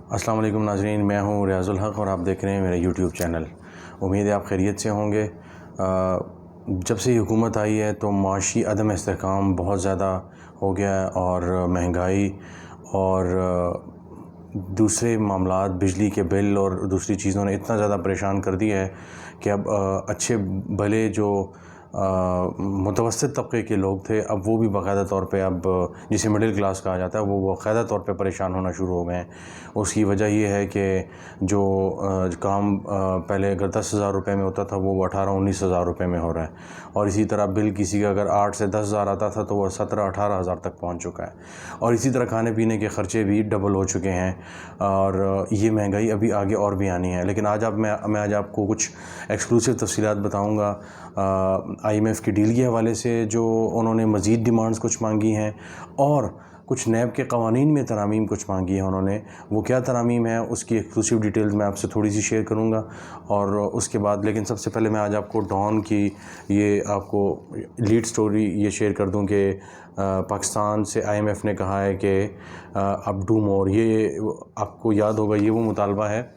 अस्सलाम वालेकुम नाज़रीन, मैं हूँ रियाज़ुल हक़ और आप देख रहे हैं मेरा यूट्यूब चैनल। उम्मीद है आप खैरियत से होंगे। जब से हुकूमत आई है तो माशी अदम इस्तेहकाम बहुत ज़्यादा हो गया है और महंगाई और दूसरे मामलात, बिजली के बिल और दूसरी चीज़ों ने इतना ज़्यादा परेशान कर दिया है कि अब अच्छे भले जो मुतवस्सित तबके के लोग थे, अब वो भी बाकायदा तौर पे, अब जिसे मिडिल क्लास कहा जाता है, वो बाकायदा तौर पे परेशान होना शुरू हो गए हैं। उसकी वजह ये है कि जो काम पहले अगर 10,000 रुपये में होता था वो 18-19,000 रुपये में हो रहा है, और इसी तरह बिल किसी का अगर 8 से 10,000 आता था तो वह 17-18,000 तक पहुँच चुका है। और इसी तरह खाने पीने के ख़र्चे भी डबल हो चुके हैं और ये महंगाई अभी आगे और भी आनी है। लेकिन आज मैं आज आपको कुछ एक्सक्लूसिव तफ़सीलात बताऊँगा IMF की डील के हवाले से, जो उन्होंने मज़ीद डिमांड्स कुछ मांगी हैं, और कुछ नैब के क़वानीन में तरामीम कुछ मांगी है उन्होंने। वो क्या तरामीम है उसकी एक्सक्लूसिव डिटेल्स मैं आपसे थोड़ी सी शेयर करूँगा। और उसके बाद लेकिन सबसे पहले मैं आज आपको डॉन की ये आपको लीड स्टोरी ये शेयर कर दूँ कि पाकिस्तान से IMF ने कहा है कि अब डू मोर। ये आपको याद होगा, ये वो मुतालबा है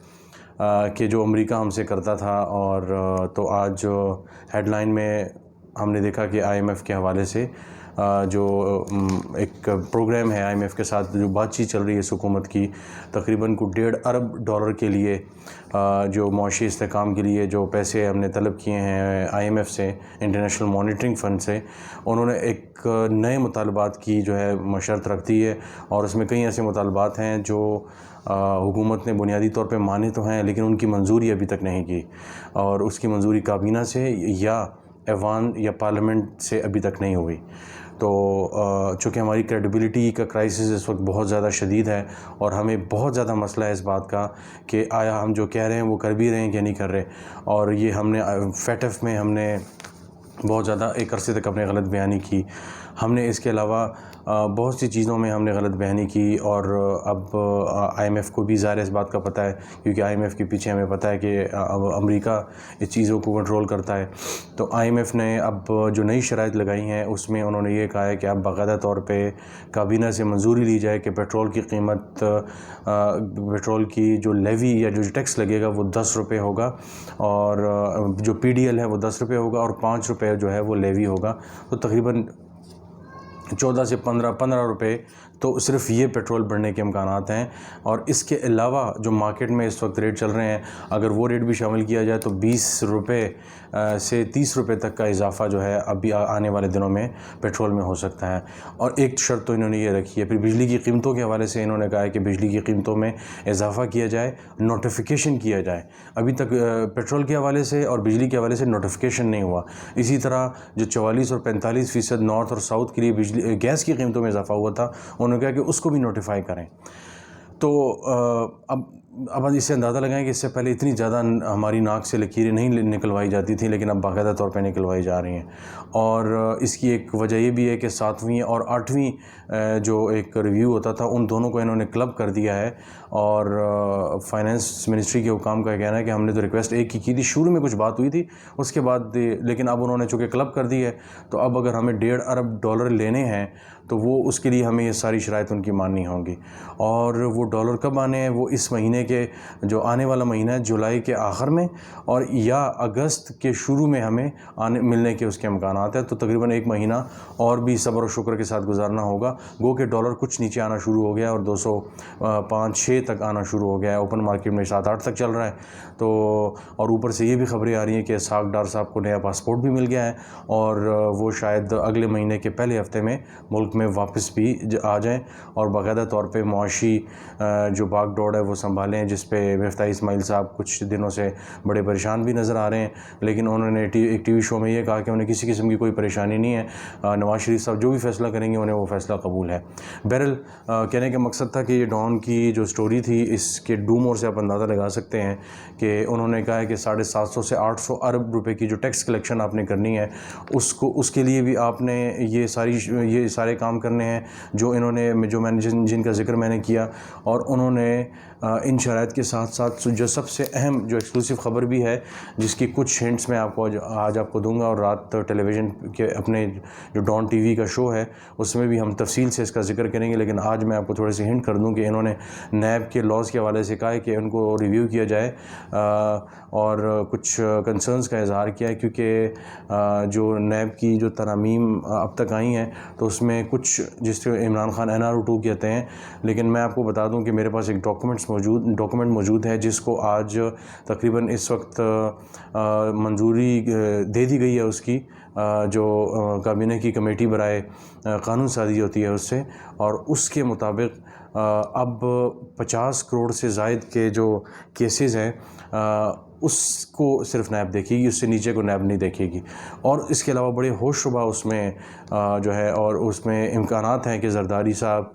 कि जो अमेरिका हमसे करता था, और तो आज हेडलाइन में हमने देखा कि IMF के हवाले से जो एक प्रोग्राम है IMF के साथ जो बातचीत चल रही है इस हुकूमत की, तकरीबन को $1.5 अरब के लिए जो मौशी इस्तेहकाम के लिए जो पैसे हमने तलब किए हैं IMF से, इंटरनेशनल मॉनिटरिंग फ़ंड से, उन्होंने एक नए मुतालबात की जो है शर्त रख दी है। और उसमें कई ऐसे मुतालबात हैं जो हुकूमत ने बुनियादी तौर पे माने तो हैं, लेकिन उनकी मंजूरी अभी तक नहीं की, और उसकी मंजूरी काबीना से या ऐवान या पार्लियामेंट से अभी तक नहीं हुई। तो चूँकि हमारी क्रेडिबिलिटी का क्राइसिस इस वक्त बहुत ज़्यादा शदीद है, और हमें बहुत ज़्यादा मसला है इस बात का कि आया हम जो कह रहे हैं वो कर भी रहे हैं कि नहीं कर रहे। और ये हमने FATF में हमने बहुत ज़्यादा एक अरसे तक अपने गलत बयानी की। हमने इसके अलावा बहुत सी चीज़ों में हमने गलत बयानी की, और अब IMF को भी ज़ाहिर इस बात का पता है, क्योंकि IMF के पीछे हमें पता है कि अब अमेरिका इस चीज़ों को कंट्रोल करता है। तो IMF ने अब जो नई शराइत लगाई हैं उसमें उन्होंने ये कहा है कि अब बाकायदा तौर पे काबीना से मंजूरी ली जाए कि पेट्रोल की कीमत, पेट्रोल की जो लेवी या जो टैक्स लगेगा वो 10 रुपये होगा, और जो PDL है वो 10 रुपये होगा, और 5 रुपये जो है वो लेवी होगा। तो तकरीबन 14 से 15 रुपये तो सिर्फ़ ये पेट्रोल बढ़ने के इम्कानात हैं। और इसके अलावा जो मार्केट में इस वक्त रेट चल रहे हैं, अगर वो रेट भी शामिल किया जाए तो 20 रुपये से 30 रुपये तक का इजाफ़ा जो है अभी आने वाले दिनों में पेट्रोल में हो सकता है। और एक शर्त तो इन्होंने ये रखी है। फिर बिजली की कीमतों के हवाले से इन्होंने कहा है कि बिजली की कीमतों में इजाफ़ा किया जाए, नोटिफिकेशन किया जाए। अभी तक पेट्रोल के हवाले से और बिजली के हवाले से नोटिफिकेशन नहीं हुआ। इसी तरह जो 44 और 45% नॉर्थ और साउथ के लिए बिजली गैस की कीमतों में इजाफ़ा हुआ था, उन्होंने कहा कि उसको भी नोटिफाई करें। तो अब इससे अंदाज़ा लगाएं कि इससे पहले इतनी ज़्यादा हमारी नाक से लकीरें नहीं निकलवाई जाती थी, लेकिन अब बाकायदा तौर पे निकलवाई जा रही हैं। और इसकी एक वजह ये भी है कि 7वीं और 8वीं जो एक रिव्यू होता था, उन दोनों को इन्होंने क्लब कर दिया है। और फाइनेंस मिनिस्ट्री के हुकाम का कहना है कि हमने तो रिक्वेस्ट एक ही की थी, शुरू में कुछ बात हुई थी उसके बाद, लेकिन अब उन्होंने चूँकि क्लब कर दी है, तो अब अगर हमें $1.5 अरब लेने हैं तो वो उसके लिए हमें ये सारी शराइत उनकी माननी होंगी। और वो डॉलर कब आने हैं? वो इस महीने के जो आने वाला महीना है जुलाई के आखिर में, और या अगस्त के शुरू में हमें मिलने के उसके इम्कानात हैं। तो तकरीबन 1 महीना और भी सब्र और शुक्र के साथ गुजारना होगा। गो के डॉलर कुछ नीचे आना शुरू हो गया और 205-6 तक आना शुरू हो गया है। ओपन मार्केट में 7-8 तक चल रहा है। तो और ऊपर से ये भी खबरें आ रही हैं कि इसहाक डार साहब को नया पासपोर्ट भी मिल गया है, और वो शायद अगले महीने के पहले हफ्ते में मुल्क में वापस भी आ जाएं, और बाकायदा तौर पे मुआशी जो भागदौड़ है वो संभालें, जिस पे मिफ्ताह इस्माइल साहब कुछ दिनों से बड़े परेशान भी नज़र आ रहे हैं। लेकिन उन्होंने एक TV शो में ये कहा कि उन्हें किसी किस्म की कोई परेशानी नहीं है, नवाज शरीफ साहब जो भी फ़ैसला करेंगे उन्हें वो फ़ैसला कबूल है। बहरहाल कहने का मकसद था कि ये डॉन की जो स्टोरी थी, इसके डू मोर से आप अंदाज़ा लगा सकते हैं कि उन्होंने कहा है कि 750 से 800 अरब रुपए की जो टैक्स कलेक्शन आपने करनी है, उसके लिए भी आपने ये सारे काम करने हैं जो मैंने जिनका जिक्र मैंने किया। और उन्होंने इन इन शराइत के साथ साथ जो सबसे अहम जो एक्सक्लूसिव ख़बर भी है, जिसकी कुछ हिंट्स मैं आपको आज आपको दूंगा, और रात टेलीविज़न के अपने जो डॉन टीवी का शो है उसमें भी हम तफसील से इसका जिक्र करेंगे। लेकिन आज मैं आपको थोड़े से हिंट कर दूं कि इन्होंने नैब के लॉज़ के हवाले से कहा है कि उनको रिव्यू किया जाए और कुछ कंसर्न्स का इजहार किया है, क्योंकि जो नैब की जो तरामीम अब तक आई हैं तो उसमें कुछ जिसको इमरान खान NRO 2 कहते हैं, लेकिन मैं आपको बता दूं कि मेरे पास एक डॉक्यूमेंट मौजूद है जिसको आज तकरीबन इस वक्त मंजूरी दे दी गई है उसकी, जो काबीना की कमेटी बराए कानून साजी होती है उससे, और उसके मुताबिक अब 50 करोड़ से ज़ायद के जो केसेस हैं उसको सिर्फ नैब देखेगी, उससे नीचे को नैब नहीं देखेगी। और इसके अलावा बड़े होशरुबा उसमें जो है, और उसमें इम्कानात हैं कि जरदारी साहब,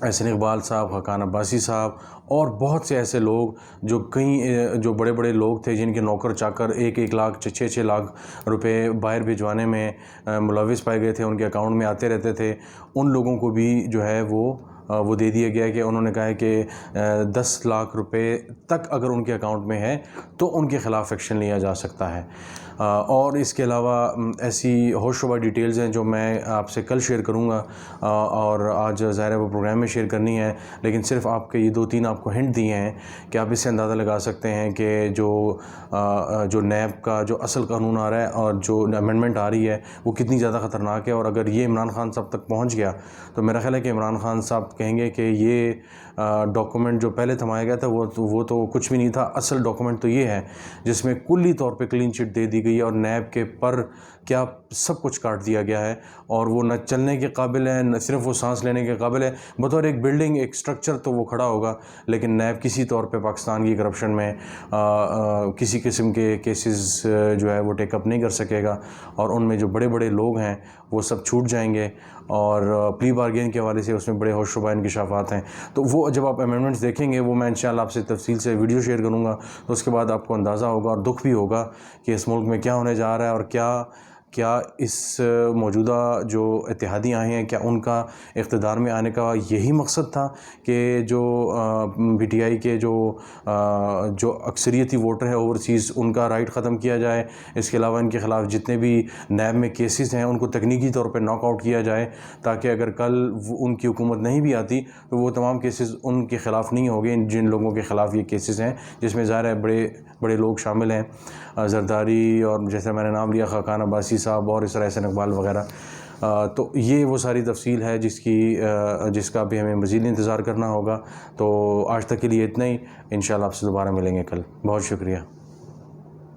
एहसन इकबाल साहब, खाकान अब्बासी साहब और बहुत से ऐसे लोग जो बड़े बड़े लोग थे जिनके नौकर चाकर 1-1 लाख 6-6 लाख रुपए बाहर भिजवाने में मुलविस पाए गए थे, उनके अकाउंट में आते रहते थे, उन लोगों को भी जो है वो दे दिया गया कि उन्होंने कहा है कि 10 लाख रुपए तक अगर उनके अकाउंट में है तो उनके ख़िलाफ़ एक्शन लिया जा सकता है। और इसके अलावा ऐसी होशरुबा डिटेल्स हैं जो मैं आपसे कल शेयर करूंगा, और आज ज़ाहिर है वो प्रोग्राम में शेयर करनी है, लेकिन सिर्फ आपके ये 2-3 आपको हिंट दिए हैं कि आप इससे अंदाज़ा लगा सकते हैं कि जो नैब का जो असल कानून आ रहा है और जो अमेंडमेंट आ रही है वो कितनी ज़्यादा ख़तरनाक है। और अगर ये इमरान खान साहब तक पहुँच गया तो मेरा ख्याल है कि इमरान खान साहब कहेंगे कि ये डॉक्यूमेंट जो पहले थमाया गया था वो तो कुछ भी नहीं था, असल डॉक्यूमेंट तो ये है जिसमें कुल्ली तौर पे क्लीन चिट दे दी गई है और नैब के पर क्या सब कुछ काट दिया गया है, और वो न चलने के काबिल है, न सिर्फ वो सांस लेने के काबिल है, बतौर एक बिल्डिंग एक स्ट्रक्चर तो वो खड़ा होगा, लेकिन नैब किसी तौर पे पाकिस्तान की करप्शन में किसी किस्म के केसेस जो है वो टेकअप नहीं कर सकेगा, और उनमें जो बड़े बड़े लोग हैं वो सब छूट जाएंगे, और प्ली बार्गेन के हवाले से उसमें बड़े होशरुबा इंकशाफात हैं। तो वो जब आप अमेंडमेंट्स देखेंगे वो मैं इंशाल्लाह आपसे तफसील से वीडियो शेयर करूँगा, तो उसके बाद आपको अंदाज़ा होगा और दुख भी होगा कि इस मुल्क में क्या होने जा रहा है, और क्या इस मौजूदा जो इत्तेहादी आए हैं क्या उनका इक़्तिदार में आने का यही मकसद था कि जो PTI के जो अक्सरियती वोटर है ओवरसीज़ उनका राइट ख़त्म किया जाए, इसके अलावा इनके ख़िलाफ़ जितने भी नैब में केसेस हैं उनको तकनीकी तौर पर नॉकआउट किया जाए, ताकि अगर कल उनकी हुकूमत नहीं भी आती तो वो तमाम केसेस उनके ख़िलाफ़ नहीं होंगे जिन लोगों के ख़िलाफ़ ये केसेस हैं, जिसमें ज़ाहिर है बड़े लोग शामिल हैं, जरदारी और जैसे मैंने नाम लिया खाकान अब्बासी साहब और इस तरह एहसन इकबाल वगैरह। तो ये वो सारी तफसील है जिसका भी हमें मज़ीद इंतज़ार करना होगा। तो आज तक के लिए इतना ही, इंशाल्लाह आपसे दोबारा मिलेंगे कल। बहुत शुक्रिया।